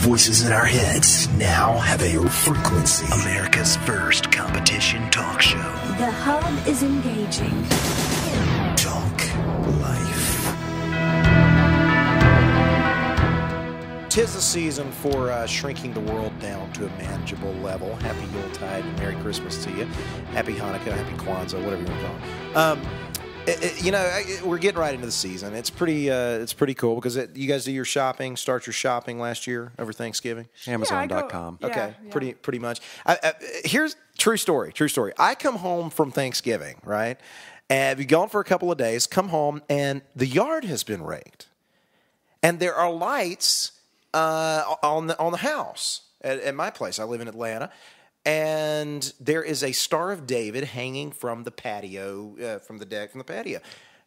voices in our heads now have a frequency. America's first competition talk show. The hub is engaging. Talk Life. Tis the season for shrinking the world down to a manageable level. Happy Yuletide, Merry Christmas to you. Happy Hanukkah, Happy Kwanzaa, whatever you want to call it. We're getting right into the season. It's pretty cool because you guys do your shopping, start your shopping last year over Thanksgiving? Amazon.com. Okay, pretty much. Here's true story. I come home from Thanksgiving, right? And be gone for a couple of days, come home, and the yard has been raked. And there are lights on the house at my place. I live in Atlanta. And there is a Star of David hanging from the patio, from the deck, from the patio.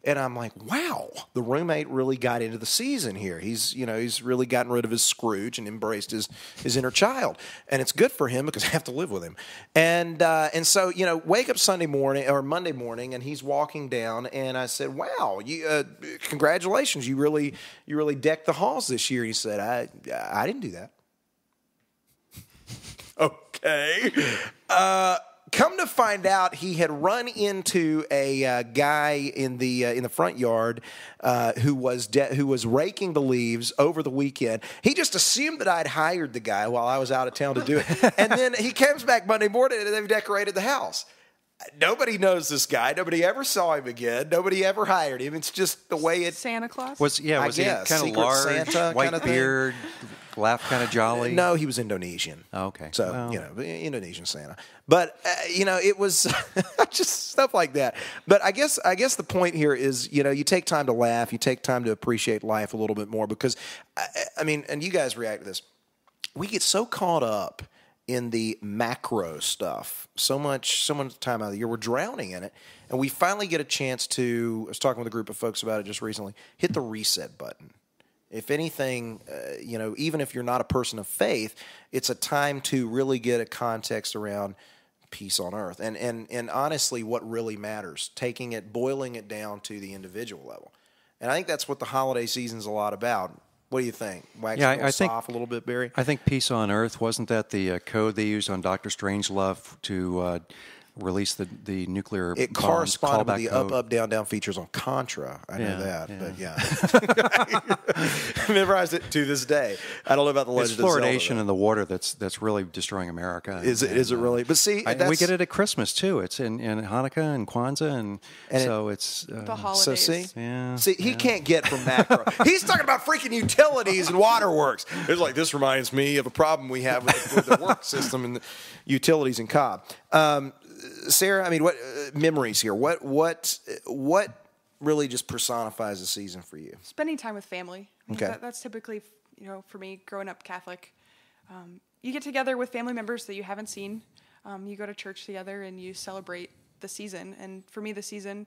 And I'm like, wow, the roommate really got into the season here. He's really gotten rid of his Scrooge and embraced his inner child. And it's good for him because I have to live with him. And so, wake up Sunday morning or Monday morning, and he's walking down, and I said, wow, congratulations, you really decked the halls this year. He said, I didn't do that. Okay. Come to find out, he had run into a guy in the front yard who was raking the leaves over the weekend. He just assumed that I'd hired the guy while I was out of town to do it, and then he comes back Monday morning and they've decorated the house. Nobody knows this guy. Nobody ever saw him again. Nobody ever hired him. It's just the way it. Santa Claus? Was he kind of large, Santa, white kind of beard, laugh kind of jolly? No, he was Indonesian. Oh, okay. So, Indonesian Santa. But, it was just stuff like that. But I guess the point here is, you take time to laugh. You take time to appreciate life a little bit more because, and you guys react to this. We get so caught up in the macro stuff so much time out of the year. We're drowning in it. And we finally get a chance to, I was talking with a group of folks about it just recently, hit the reset button. If anything, even if you're not a person of faith, it's a time to really get a context around peace on earth. And honestly, what really matters, boiling it down to the individual level. And I think that's what the holiday season's a lot about. What do you think? I think off a little bit, Barry? I think peace on earth, wasn't that the code they used on Dr. Strangelove to release the nuclear It bombs, corresponded with the code? up, down, down features on Contra. I know that, but I memorized it to this day. I don't know about the Legend of Zelda. It's fluoridation in the water that's really destroying America. Is it really? But see, we get it at Christmas too. It's in Hanukkah and Kwanzaa, and so it's the holidays. So see, he can't get from macro. He's talking about freaking utilities and waterworks. It's like, this reminds me of a problem we have with the work system and the utilities in Cobb. Sarah, what memories here? What really just personifies the season for you? Spending time with family. Okay. That's typically, for me, growing up Catholic. You get together with family members that you haven't seen. You go to church together and you celebrate the season. And for me, the season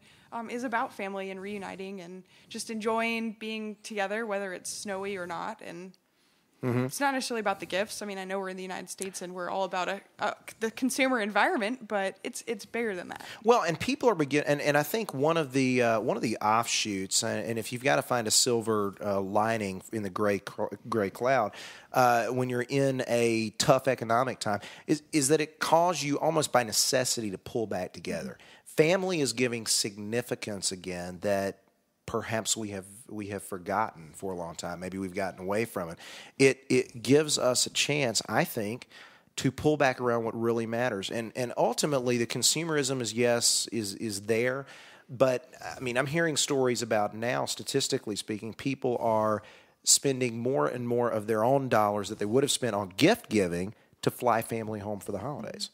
is about family and reuniting and just enjoying being together, whether it's snowy or not. And it's not necessarily about the gifts. I know we're in the United States and we're all about the consumer environment, but it's bigger than that. Well, and people are and I think one of the offshoots, and if you've got to find a silver lining in the gray cloud, when you're in a tough economic time, is that it calls you almost by necessity to pull back together. Family is giving significance again that perhaps we have forgotten for a long time. Maybe we've gotten away from it. It gives us a chance, I think, to pull back around what really matters. And ultimately, the consumerism is there. But I'm hearing stories about now, statistically speaking, people are spending more and more of their own dollars that they would have spent on gift giving to fly family home for the holidays.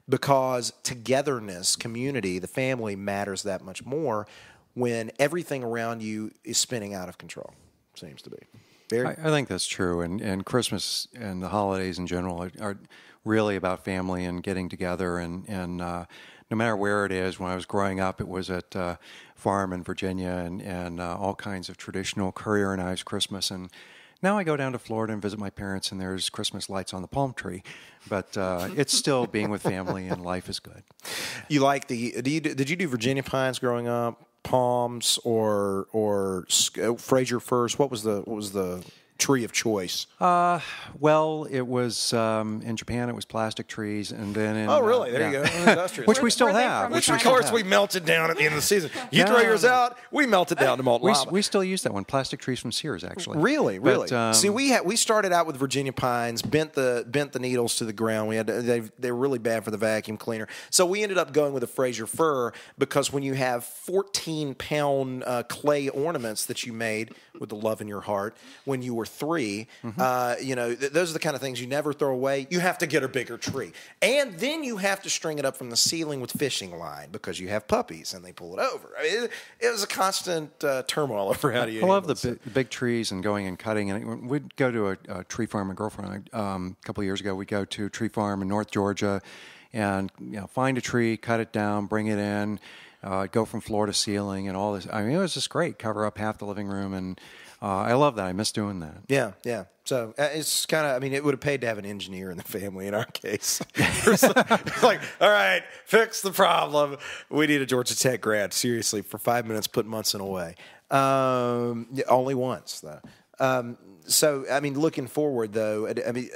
Because togetherness, community, the family matters that much more when everything around you is spinning out of control, seems to be. I think that's true, and Christmas and the holidays in general are really about family and getting together, and no matter where it is. When I was growing up, it was at a farm in Virginia and all kinds of traditional Currier and Ives Christmas, and now I go down to Florida and visit my parents, and there's Christmas lights on the palm tree. But it's still being with family, and life is good. You like did you do Virginia pines growing up? Palms or Fraser firs? What was the tree of choice? Well, it was in Japan. It was plastic trees, and then in, Really? There you go. Industrious. which we still Were they have. from Which, China? of course, we melted down at the end of the season. You No. throw yours out, we melt it down to molten lava. We still use that one. Plastic trees from Sears, actually. Really. But, See, we started out with Virginia pines, bent the needles to the ground. We had they were really bad for the vacuum cleaner, so we ended up going with a Fraser fir because when you have 14-pound clay ornaments that you made with the love in your heart when you were 3, those are the kind of things you never throw away. You have to get a bigger tree, and then you have to string it up from the ceiling with fishing line because you have puppies and they pull it over. I mean, it was a constant turmoil over how do you. I love handle the big trees and going and cutting. And we'd go to a tree farm. My girlfriend and I, a couple of years ago, we'd go to a tree farm in North Georgia, and find a tree, cut it down, bring it in, go from floor to ceiling, and all this. I mean, it was just great. Cover up half the living room, and I love that. I miss doing that. Yeah. So it's kind of, I mean, it would have paid to have an engineer in the family in our case. It's like, all right, fix the problem. We need a Georgia Tech grad, seriously, for 5 minutes, put Munson away. Only once, though. So, I mean, looking forward, though, I mean,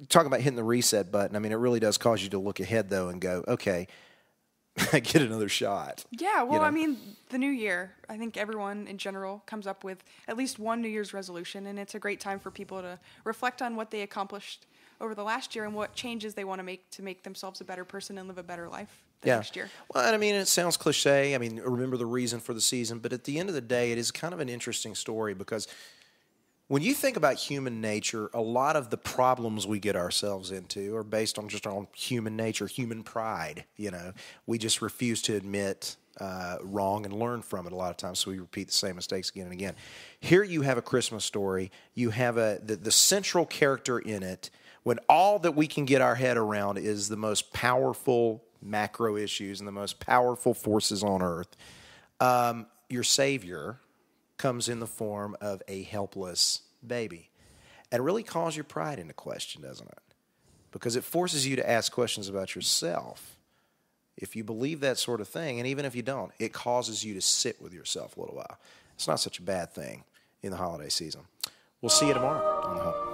talking about hitting the reset button, I mean, it really does cause you to look ahead, though, and go, okay, get another shot. Yeah, well, I mean, the new year, I think everyone in general comes up with at least one New Year's resolution, and it's a great time for people to reflect on what they accomplished over the last year and what changes they want to make themselves a better person and live a better life next year. Well, and I mean, it sounds cliche. I mean, remember the reason for the season, but at the end of the day, it is kind of an interesting story because when you think about human nature, a lot of the problems we get ourselves into are based on just on human nature, human pride. We just refuse to admit wrong and learn from it a lot of times, so we repeat the same mistakes again and again. Here you have a Christmas story. You have the central character in it when all that we can get our head around is the most powerful macro issues and the most powerful forces on earth. Your savior comes in the form of a helpless baby. And it really calls your pride into question, doesn't it? Because it forces you to ask questions about yourself. If you believe that sort of thing, and even if you don't, it causes you to sit with yourself a little while. It's not such a bad thing in the holiday season. We'll see you tomorrow on The Hub.